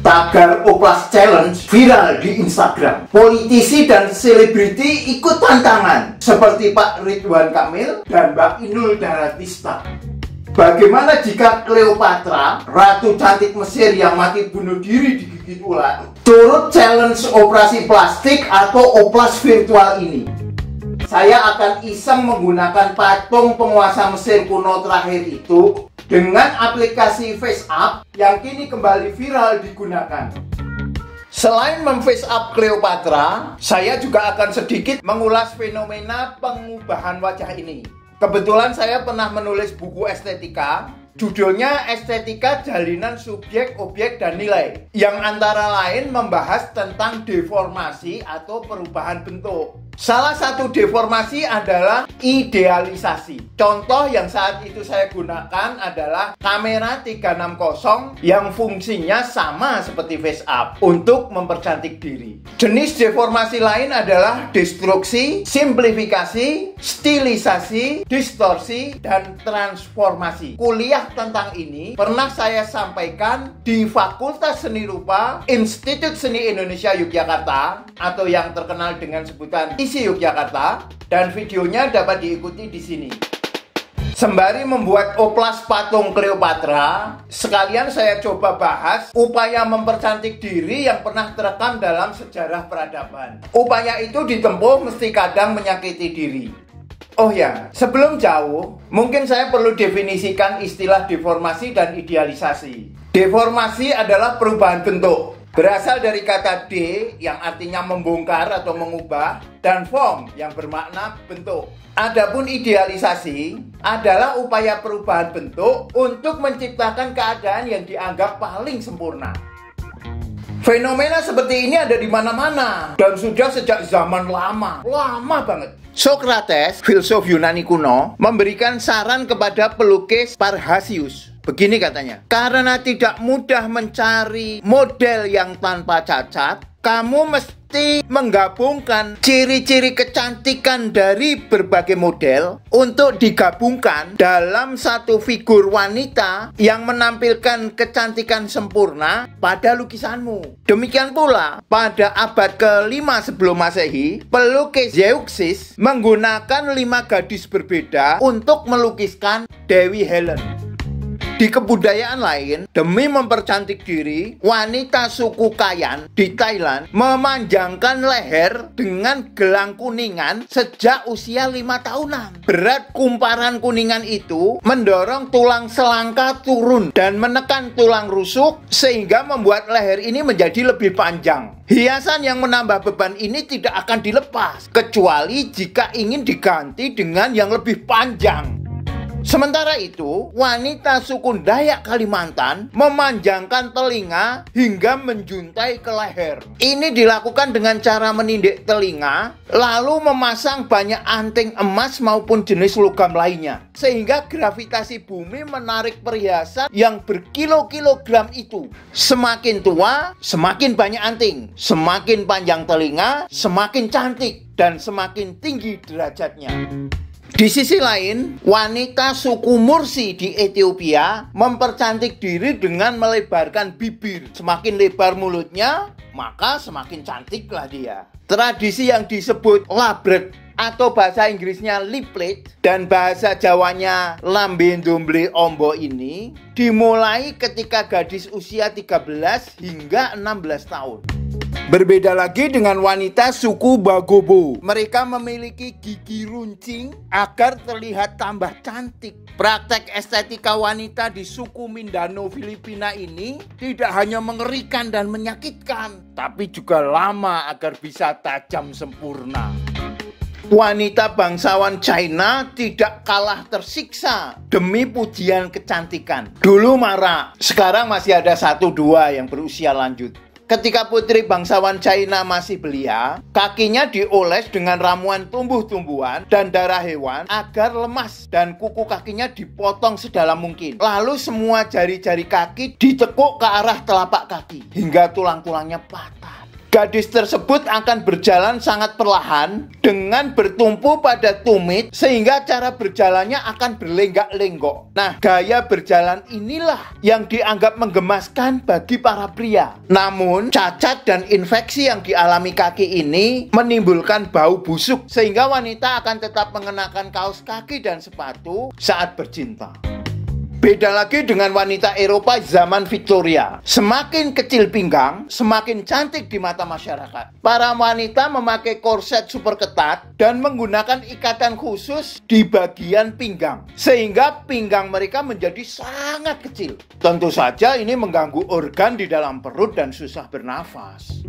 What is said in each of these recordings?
Tagar Oplas Challenge viral di Instagram. Politisi dan selebriti ikut tantangan seperti Pak Ridwan Kamil dan Mbak Inul Daratista. Bagaimana jika Cleopatra, ratu cantik Mesir yang mati bunuh diri digigit ular, turut challenge operasi plastik atau oplas virtual ini? Saya akan iseng menggunakan patung penguasa Mesir kuno terakhir itu dengan aplikasi FaceApp yang kini kembali viral digunakan. Selain memfaceapp Cleopatra, saya juga akan sedikit mengulas fenomena pengubahan wajah ini. Kebetulan saya pernah menulis buku estetika, judulnya Estetika Jalinan Subjek, Objek, dan Nilai, yang antara lain membahas tentang deformasi atau perubahan bentuk. Salah satu deformasi adalah idealisasi. Contoh yang saat itu saya gunakan adalah kamera 360 yang fungsinya sama seperti FaceApp untuk mempercantik diri. Jenis deformasi lain adalah destruksi, simplifikasi, stilisasi, distorsi, dan transformasi. Kuliah tentang ini pernah saya sampaikan di Fakultas Seni Rupa Institut Seni Indonesia Yogyakarta atau yang terkenal dengan sebutan ISI Yogyakarta, dan videonya dapat diikuti di sini. Sembari membuat oplas patung Cleopatra, sekalian saya coba bahas upaya mempercantik diri yang pernah terekam dalam sejarah peradaban. Upaya itu ditempuh mesti kadang menyakiti diri. Oh ya, sebelum jauh, mungkin saya perlu definisikan istilah deformasi dan idealisasi. Deformasi adalah perubahan bentuk. Berasal dari kata de yang artinya membongkar atau mengubah, dan form yang bermakna bentuk. Adapun idealisasi adalah upaya perubahan bentuk untuk menciptakan keadaan yang dianggap paling sempurna. Fenomena seperti ini ada di mana-mana dan sudah sejak zaman lama banget. Socrates, filsuf Yunani kuno, memberikan saran kepada pelukis Parrhasius. Begini katanya, karena tidak mudah mencari model yang tanpa cacat, kamu mesti menggabungkan ciri-ciri kecantikan dari berbagai model untuk digabungkan dalam satu figur wanita yang menampilkan kecantikan sempurna pada lukisanmu. Demikian pula, pada abad ke-5 sebelum Masehi, pelukis Zeuxis menggunakan 5 gadis berbeda untuk melukiskan Dewi Helen. Di kebudayaan lain, demi mempercantik diri, wanita suku Kayan di Thailand memanjangkan leher dengan gelang kuningan sejak usia 5 tahunan. Berat kumparan kuningan itu mendorong tulang selangka turun dan menekan tulang rusuk sehingga membuat leher ini menjadi lebih panjang. Hiasan yang menambah beban ini tidak akan dilepas, kecuali jika ingin diganti dengan yang lebih panjang. Sementara itu, wanita suku Dayak Kalimantan memanjangkan telinga hingga menjuntai ke leher. Ini dilakukan dengan cara menindik telinga, lalu memasang banyak anting emas maupun jenis logam lainnya. Sehingga gravitasi bumi menarik perhiasan yang berkilo-kilogram itu. Semakin tua, semakin banyak anting. Semakin panjang telinga, semakin cantik. Dan semakin tinggi derajatnya. Di sisi lain, wanita suku Mursi di Ethiopia mempercantik diri dengan melebarkan bibir. Semakin lebar mulutnya, maka semakin cantiklah dia. Tradisi yang disebut labret atau bahasa Inggrisnya liplet dan bahasa Jawanya lambe ndomble ombo ini dimulai ketika gadis usia 13 hingga 16 tahun. Berbeda lagi dengan wanita suku Bagobo. Mereka memiliki gigi runcing agar terlihat tambah cantik. Praktek estetika wanita di suku Mindanao, Filipina ini tidak hanya mengerikan dan menyakitkan, tapi juga lama agar bisa tajam sempurna. Wanita bangsawan China tidak kalah tersiksa demi pujian kecantikan. Dulu marak, sekarang masih ada 1-2 yang berusia lanjut. Ketika putri bangsawan China masih belia, kakinya dioles dengan ramuan tumbuh-tumbuhan dan darah hewan agar lemas dan kuku kakinya dipotong sedalam mungkin. Lalu semua jari-jari kaki ditekuk ke arah telapak kaki hingga tulang-tulangnya patah. Gadis tersebut akan berjalan sangat perlahan dengan bertumpu pada tumit sehingga cara berjalannya akan berlenggak-lenggok. Nah, gaya berjalan inilah yang dianggap menggemaskan bagi para pria. Namun, cacat dan infeksi yang dialami kaki ini menimbulkan bau busuk sehingga wanita akan tetap mengenakan kaos kaki dan sepatu saat bercinta. Beda lagi dengan wanita Eropa zaman Victoria. Semakin kecil pinggang, semakin cantik di mata masyarakat. Para wanita memakai korset super ketat dan menggunakan ikatan khusus di bagian pinggang, sehingga pinggang mereka menjadi sangat kecil. Tentu saja ini mengganggu organ di dalam perut dan susah bernafas.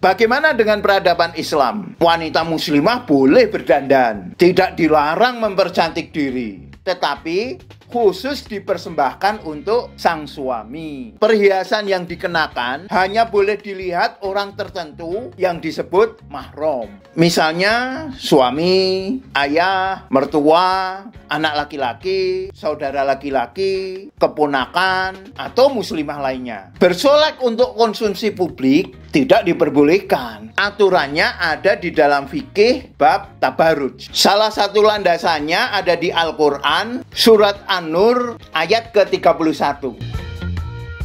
Bagaimana dengan peradaban Islam? Wanita muslimah boleh berdandan, tidak dilarang mempercantik diri, tetapi khusus dipersembahkan untuk sang suami. Perhiasan yang dikenakan hanya boleh dilihat orang tertentu yang disebut mahram. Misalnya suami, ayah, mertua, anak laki-laki, saudara laki-laki, keponakan, atau muslimah lainnya. Bersolek untuk konsumsi publik tidak diperbolehkan. Aturannya ada di dalam fikih bab tabarruj. Salah satu landasannya ada di Al-Quran, surat An-Nur ayat ke-31.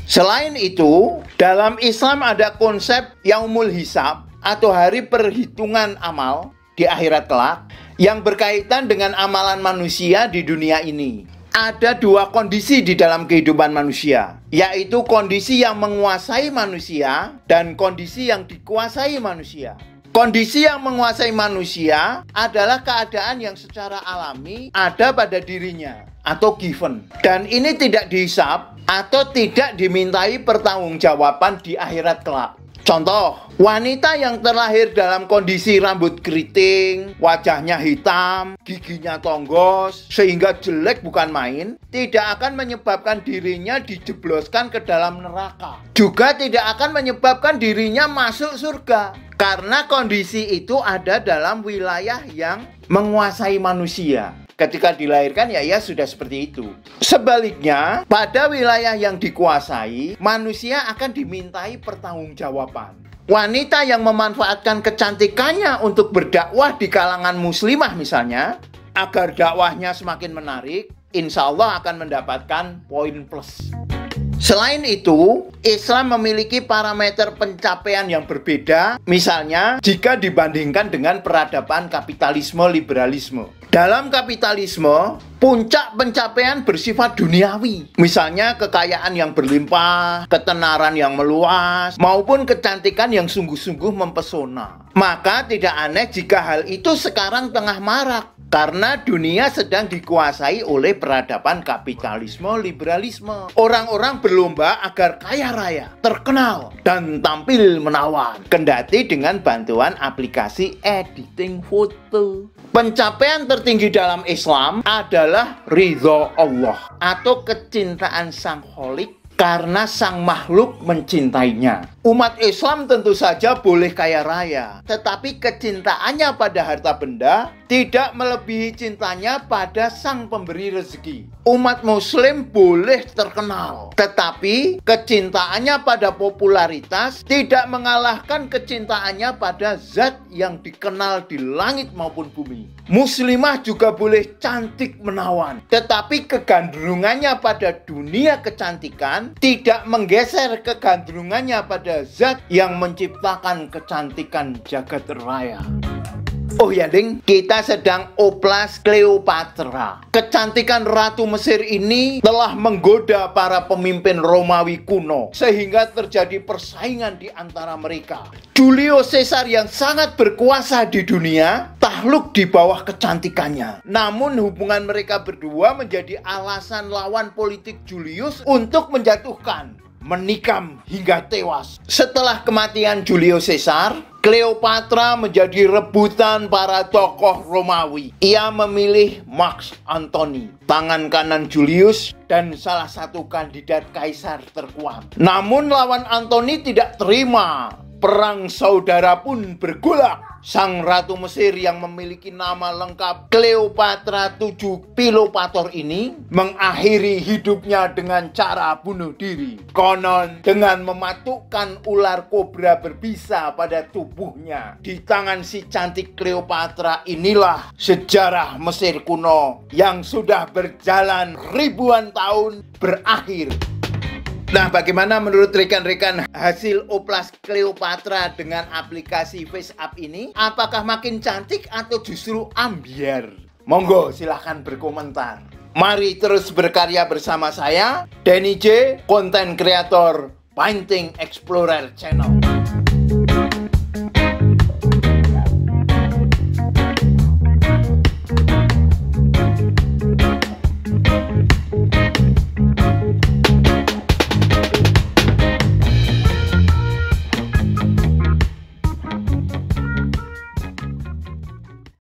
Selain itu, dalam Islam ada konsep yaumul hisab atau hari perhitungan amal di akhirat kelak yang berkaitan dengan amalan manusia di dunia ini. Ada dua kondisi di dalam kehidupan manusia, yaitu kondisi yang menguasai manusia dan kondisi yang dikuasai manusia. Kondisi yang menguasai manusia adalah keadaan yang secara alami ada pada dirinya atau given, dan ini tidak dihisab atau tidak dimintai pertanggungjawaban di akhirat kelak. Contoh, wanita yang terlahir dalam kondisi rambut keriting, wajahnya hitam, giginya tonggos, sehingga jelek bukan main, tidak akan menyebabkan dirinya dijebloskan ke dalam neraka. Juga tidak akan menyebabkan dirinya masuk surga, karena kondisi itu ada dalam wilayah yang menguasai manusia. Ketika dilahirkan ya sudah seperti itu. Sebaliknya, pada wilayah yang dikuasai, manusia akan dimintai pertanggungjawaban. Wanita yang memanfaatkan kecantikannya untuk berdakwah di kalangan muslimah misalnya, agar dakwahnya semakin menarik, insya Allah akan mendapatkan poin plus. Selain itu, Islam memiliki parameter pencapaian yang berbeda, misalnya jika dibandingkan dengan peradaban kapitalisme liberalisme. Dalam kapitalisme, puncak pencapaian bersifat duniawi, misalnya kekayaan yang berlimpah, ketenaran yang meluas, maupun kecantikan yang sungguh-sungguh mempesona. Maka tidak aneh jika hal itu sekarang tengah marak, karena dunia sedang dikuasai oleh peradaban kapitalisme liberalisme. Orang-orang berlomba agar kaya raya, terkenal, dan tampil menawan, kendati dengan bantuan aplikasi editing foto. Pencapaian tertinggi dalam Islam adalah ridho Allah atau kecintaan sang Kholik karena sang makhluk mencintainya. Umat Islam tentu saja boleh kaya raya, tetapi kecintaannya pada harta benda tidak melebihi cintanya pada sang pemberi rezeki. Umat Muslim boleh terkenal, tetapi kecintaannya pada popularitas tidak mengalahkan kecintaannya pada zat yang dikenal di langit maupun bumi. Muslimah juga boleh cantik menawan, tetapi kegandrungannya pada dunia kecantikan tidak menggeser kegandrungannya pada zat yang menciptakan kecantikan jagat raya. Oh ya ding, kita sedang oplas Cleopatra. Kecantikan Ratu Mesir ini telah menggoda para pemimpin Romawi kuno, sehingga terjadi persaingan di antara mereka. Julius Caesar yang sangat berkuasa di dunia takluk di bawah kecantikannya. Namun hubungan mereka berdua menjadi alasan lawan politik Julius untuk menjatuhkan, menikam hingga tewas. Setelah kematian Julius Caesar, Cleopatra menjadi rebutan para tokoh Romawi. Ia memilih Mark Antony, tangan kanan Julius dan salah satu kandidat kaisar terkuat. Namun lawan Antony tidak terima. Perang saudara pun bergolak. Sang Ratu Mesir yang memiliki nama lengkap Cleopatra 7 Pilopator ini mengakhiri hidupnya dengan cara bunuh diri. Konon dengan mematukkan ular kobra berbisa pada tubuhnya. Di tangan si cantik Cleopatra inilah sejarah Mesir kuno yang sudah berjalan ribuan tahun berakhir. Nah, bagaimana menurut rekan-rekan hasil oplas Cleopatra dengan aplikasi FaceApp ini? Apakah makin cantik atau justru ambiar? Monggo silahkan berkomentar. Mari terus berkarya bersama saya, Denny J, konten kreator Painting Explorer Channel.